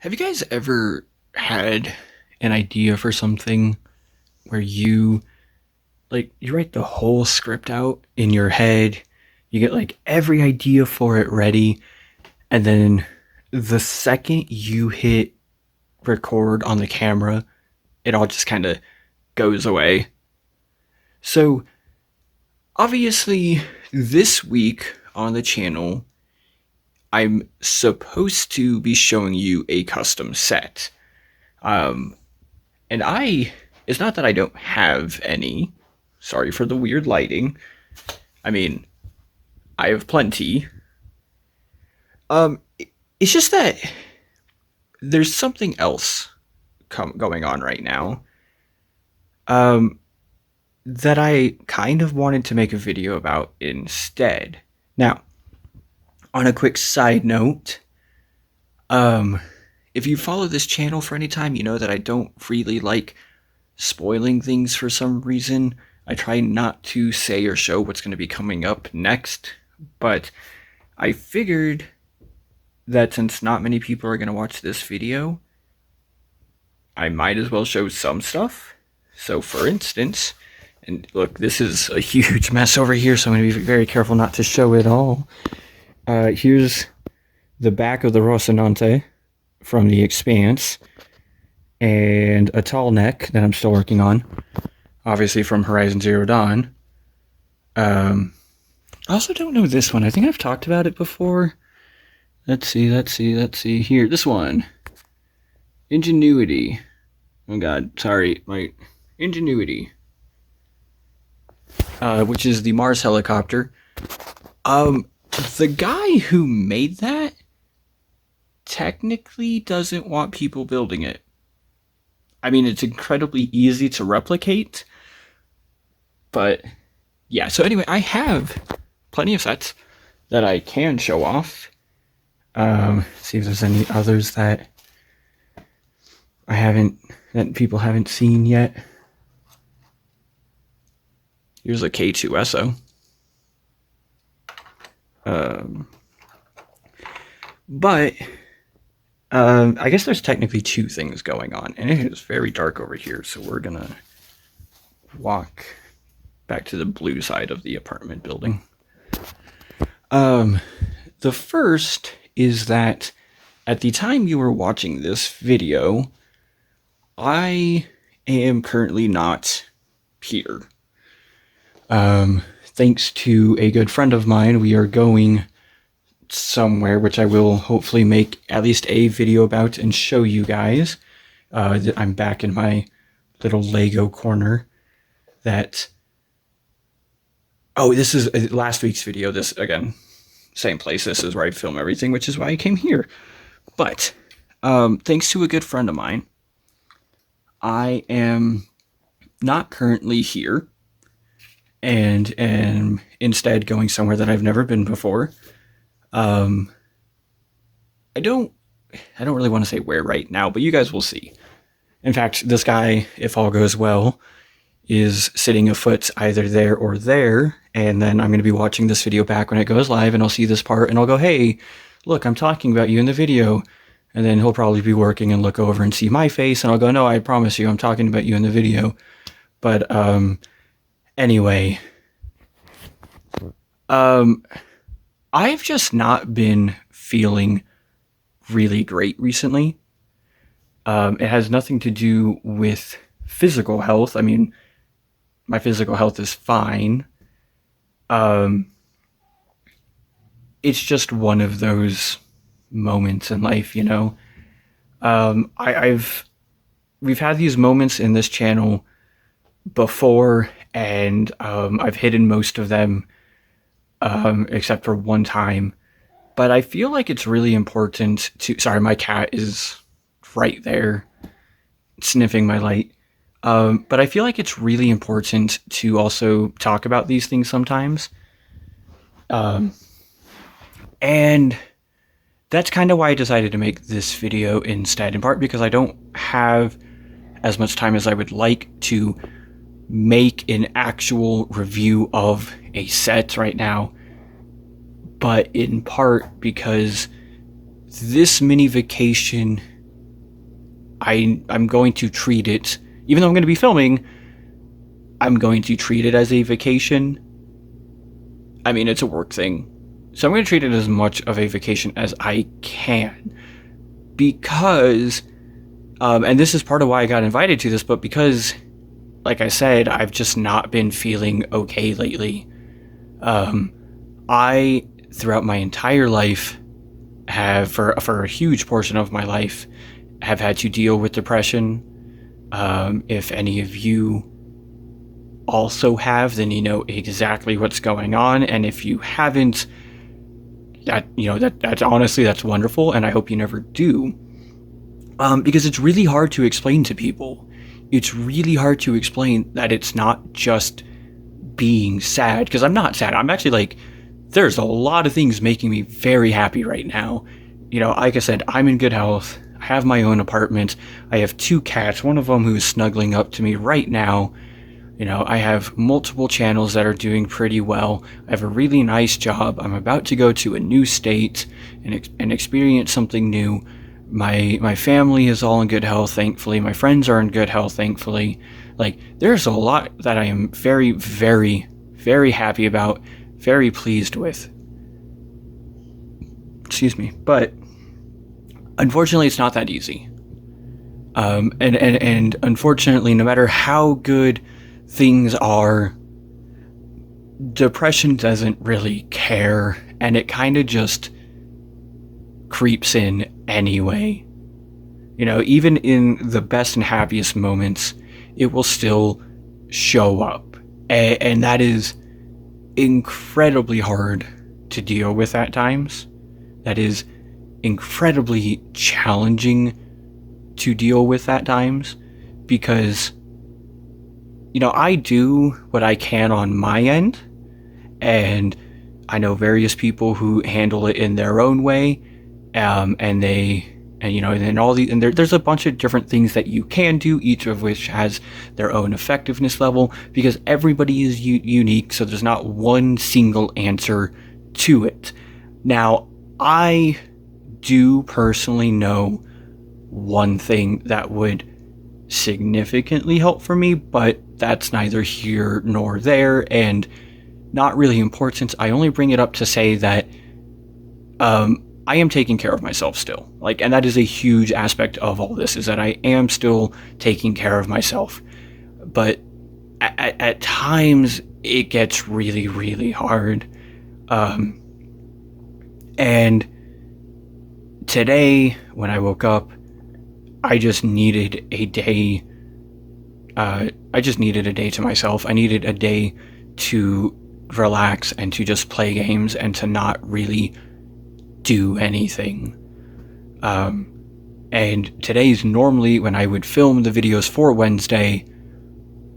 Have you guys ever had an idea for something where you write the whole script out in your head, you get like every idea for it ready, and then the second you hit record on the camera, it all just kind of goes away. So, obviously, this week on the channel, I'm supposed to be showing you a custom set. Um, And it's not that I don't have any. Sorry for the weird lighting. I mean, I have plenty. It's just that there's something else going on right now. Um, that I kind of wanted to make a video about instead. Now, on a quick side note, um, if you follow this channel for any time, you know that I don't really like spoiling things for some reason. I try not to say or show what's going to be coming up next, but I figured that since not many people are going to watch this video, I might as well show some stuff. So for instance, and look, this is a huge mess over here, so I'm going to be very careful not to show it all. Here's the back of the Rocinante from The Expanse, and a tall neck that I'm still working on, obviously from Horizon Zero Dawn. I also don't know this one. I think I've talked about it before. Let's see. Here, this one. Ingenuity. Oh god, sorry, my Ingenuity. Which is the Mars helicopter. The guy who made that technically doesn't want people building it. I mean, it's incredibly easy to replicate, but yeah. So anyway, I have plenty of sets that I can show off. See if there's any others that that people haven't seen yet. Here's a K2SO. But I guess there's technically two things going on, and it is very dark over here, so we're gonna walk back to the blue side of the apartment building. The first is that at the time you were watching this video, I am currently not here. Thanks to a good friend of mine, we are going somewhere, which I will hopefully make at least a video about and show you guys. I'm back in my little Lego corner that... Oh, this is last week's video. This, again, same place. This is where I film everything, which is why I came here. But, thanks to a good friend of mine, I am not currently here and am instead going somewhere that I've never been before. I don't really want to say where right now, but you guys will see. In fact, this guy, if all goes well, is sitting afoot either there or there, and then I'm going to be watching this video back when it goes live, and I'll see this part, and I'll go, hey, look, I'm talking about you in the video. And then he'll probably be working and look over and see my face, and I'll go, no, I promise you, I'm talking about you in the video. But, anyway, I've just not been feeling really great recently. It has nothing to do with physical health. I mean, my physical health is fine. It's just one of those moments in life, you know. We've had these moments in this channel before, and I've hidden most of them, except for one time. But I feel like it's really important to... Sorry, my cat is right there sniffing my light. But I feel like it's really important to also talk about these things sometimes. And that's kind of why I decided to make this video instead, in part because I don't have as much time as I would like to make an actual review of a set right now, but in part because this mini vacation I'm going to treat it, even though I'm going to be filming, I'm going to treat it as a vacation. I mean, it's a work thing. So I'm going to treat it as much of a vacation as I can. Because, and this is part of why I got invited to this, but because, like I said, I've just not been feeling okay lately. I, throughout my entire life, have, for a huge portion of my life, have had to deal with depression. If any of you also have, then you know exactly what's going on. And if you haven't, that's honestly, that's wonderful, and I hope you never do. Because it's really hard to explain to people. It's really hard to explain that it's not just being sad, because I'm not sad. I'm actually like, there's a lot of things making me very happy right now. Like I said, I'm in good health. I have my own apartment. I have 2 cats, one of them who is snuggling up to me right now. I have multiple channels that are doing pretty well. I have a really nice job. I'm about to go to a new state and experience something new. My family is all in good health, thankfully. My friends are in good health, thankfully. Like, there's a lot that I am very, very, very happy about, very pleased with. Excuse me. But unfortunately, it's not that easy. And unfortunately, no matter how good things are, depression doesn't really care, and it kind of just creeps in anyway. Even in the best and happiest moments, it will still show up, and that is incredibly hard to deal with at times. That is incredibly challenging to deal with at times, because I do what I can on my end, and I know various people who handle it in their own way, and there's a bunch of different things that you can do, each of which has their own effectiveness level, because everybody is unique, so there's not one single answer to it. Now, I do personally know one thing that would significantly help for me, but that's neither here nor there, and not really important. I only bring it up to say that I am taking care of myself still. And that is a huge aspect of all this, is that I am still taking care of myself. But at times, it gets really, really hard. And today, when I woke up, I just needed a day. I just needed a day to myself. I needed a day to relax and to just play games and to not really do anything. And today's normally when I would film the videos for Wednesday,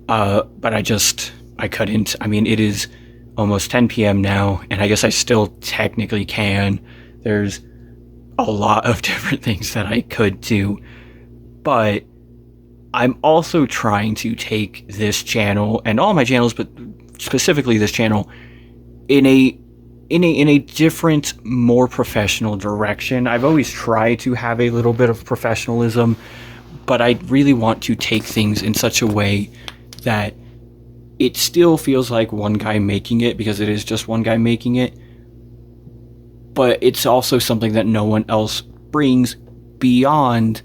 but I couldn't. I mean, it is almost 10 p.m. now, and I guess I still technically can. There's a lot of different things that I could do, but I'm also trying to take this channel and all my channels, but specifically this channel, in a different, more professional direction. I've always tried to have a little bit of professionalism, but I really want to take things in such a way that it still feels like one guy making it, because it is just one guy making it, but it's also something that no one else brings beyond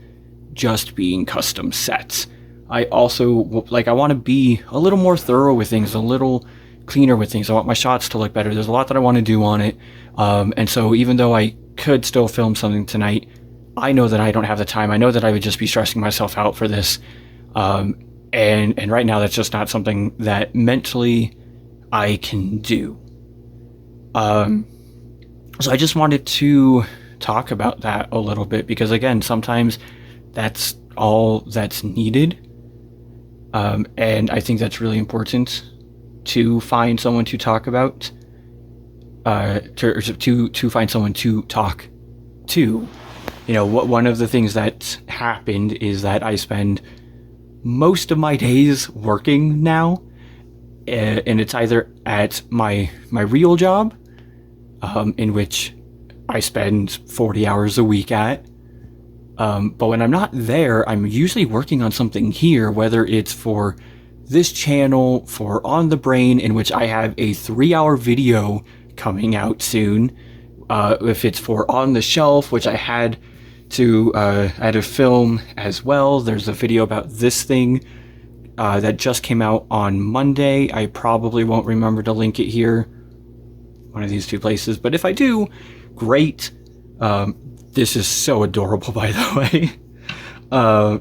just being custom sets. I also, I want to be a little more thorough with things, a little cleaner with things. I want my shots to look better. There's a lot that I want to do on it. And so even though I could still film something tonight, I know that I don't have the time. I know that I would just be stressing myself out for this. And right now, that's just not something that mentally I can do. So I just wanted to talk about that a little bit, because again, sometimes that's all that's needed. And I think that's really important to find someone to talk about, to find someone to talk to. One of the things that happened is that I spend most of my days working now, and it's either at my real job, in which I spend 40 hours a week at, But when I'm not there, I'm usually working on something here, whether it's for this channel, for On the Brain, in which I have a 3-hour video coming out soon. If it's for On the Shelf, which I had to film as well. There's a video about this thing that just came out on Monday. I probably won't remember to link it here, one of these two places, but if I do, great. This is so adorable, by the way.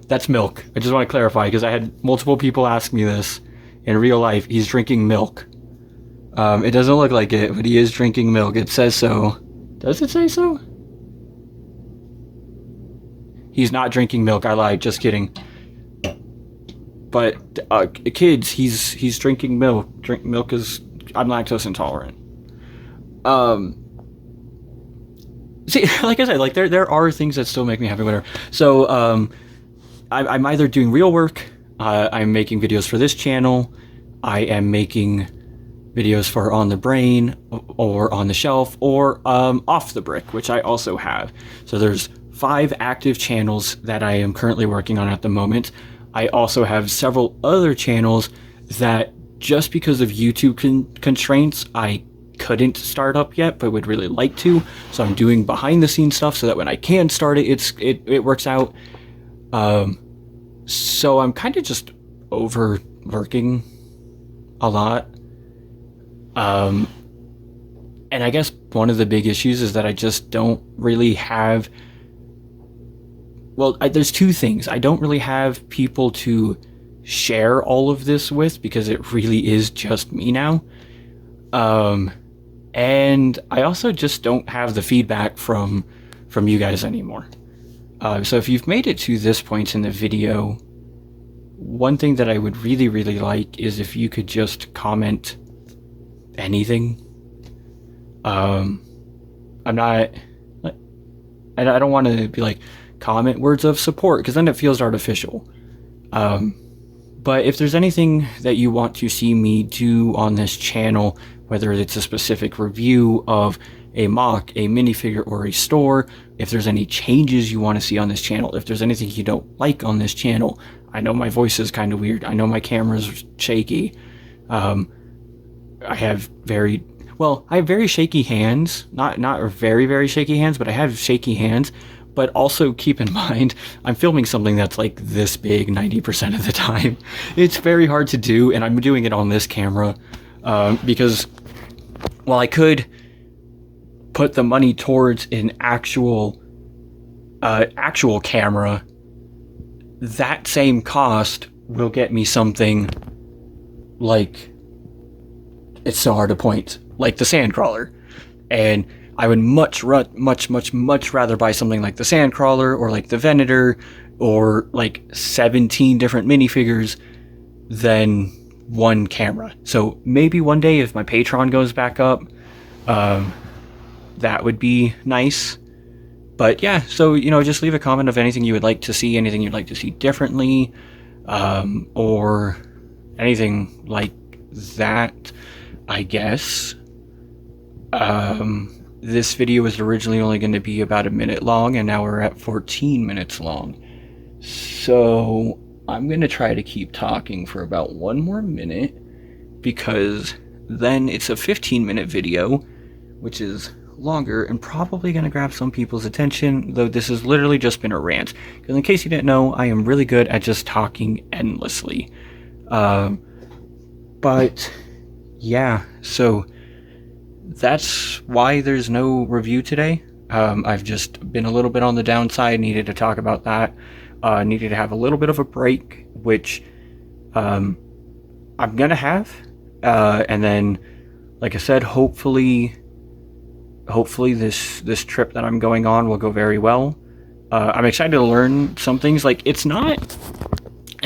That's milk. I just want to clarify, because I had multiple people ask me this in real life. He's drinking milk. It doesn't look like it, but he is drinking milk. It says so. Does it say so? He's not drinking milk. I lied. Just kidding. But kids, he's drinking milk. Milk is. I'm lactose intolerant. See, like I said, like there are things that still make me happy. Whatever. So I'm either doing real work. I'm making videos for this channel. I am making videos for On the Brain or On the Shelf or Off the Brick, which I also have. So there's 5 active channels that I am currently working on at the moment. I also have several other channels that, just because of YouTube constraints, I couldn't start up yet, but would really like to. So I'm doing behind the scenes stuff so that when I can start it, it works out. So I'm kind of just overworking a lot. And I guess one of the big issues is that I just don't really have. Well, there's 2 things. I don't really have people to share all of this with, because it really is just me now. And I also just don't have the feedback from you guys anymore. So if you've made it to this point in the video, one thing that I would really, really like is if you could just comment anything. I'm not. I don't want to be like, comment words of support, because then it feels artificial. But if there's anything that you want to see me do on this channel, whether it's a specific review of a mock, a minifigure, or a store, if there's any changes you want to see on this channel, if there's anything you don't like on this channel, I know my voice is kind of weird, I know my camera's shaky, I have very shaky hands, not very, very shaky hands, but I have shaky hands. But also keep in mind, I'm filming something that's like this big 90% of the time. It's very hard to do, and I'm doing it on this camera because while I could put the money towards an actual camera, that same cost will get me something like, it's so hard to point, like the Sandcrawler. And I would much rather buy something like the Sandcrawler or like the Venator or like 17 different minifigures than one camera. So maybe one day, if my Patreon goes back up, that would be nice. But yeah, so, just leave a comment of anything you would like to see, anything you'd like to see differently, or anything like that, I guess. This video was originally only going to be about a minute long, and now we're at 14 minutes long. So I'm going to try to keep talking for about 1 more minute, because then it's a 15-minute video, which is longer and probably going to grab some people's attention, though this has literally just been a rant. Because in case you didn't know, I am really good at just talking endlessly. But yeah, so that's why there's no review today. I've just been a little bit on the downside, needed to talk about that. Needed to have a little bit of a break, which I'm gonna have. And then, like I said, hopefully this trip that I'm going on will go very well. I'm excited to learn some things. Like, it's not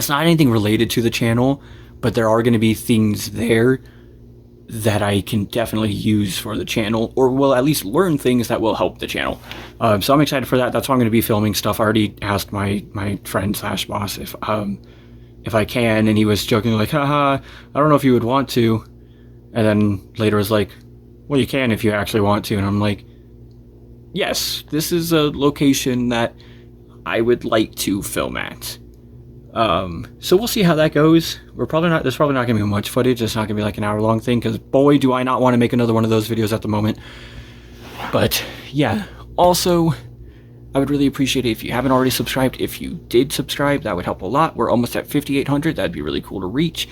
anything related to the channel, but there are going to be things there that I can definitely use for the channel, or will at least learn things that will help the channel. So I'm excited for that. That's why I'm going to be filming stuff. I already asked my friend / boss if I can, and he was joking like, haha, I don't know if you would want to. And then later was like, well, you can if you actually want to. And I'm like, yes, this is a location that I would like to film at. So we'll see how that goes. There's probably not going to be much footage. It's not going to be like an hour-long thing, because boy, do I not want to make another one of those videos at the moment. But yeah, also, I would really appreciate it if you haven't already subscribed. If you did subscribe, that would help a lot. We're almost at 5,800. That'd be really cool to reach.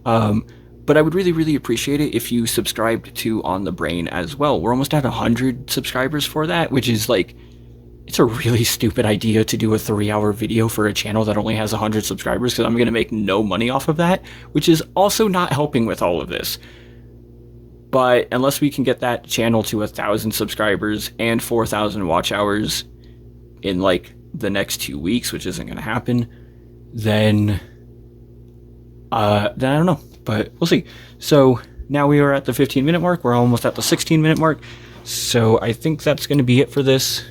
But I would really, really appreciate it if you subscribed to On the Brain as well. We're almost at 100 subscribers for that, which is like, it's a really stupid idea to do a 3-hour video for a channel that only has 100 subscribers, because I'm going to make no money off of that, which is also not helping with all of this. But unless we can get that channel to 1,000 subscribers and 4,000 watch hours in like the next 2 weeks, which isn't going to happen, then I don't know, but we'll see. So now we are at the 15-minute mark. We're almost at the 16-minute mark. So I think that's going to be it for this.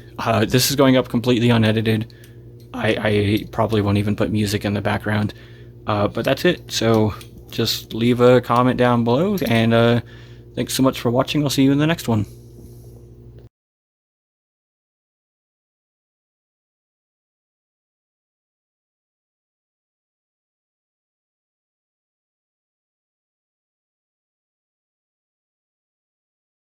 This is going up completely unedited. I probably won't even put music in the background. But that's it. So just leave a comment down below, and thanks so much for watching. I'll see you in the next one.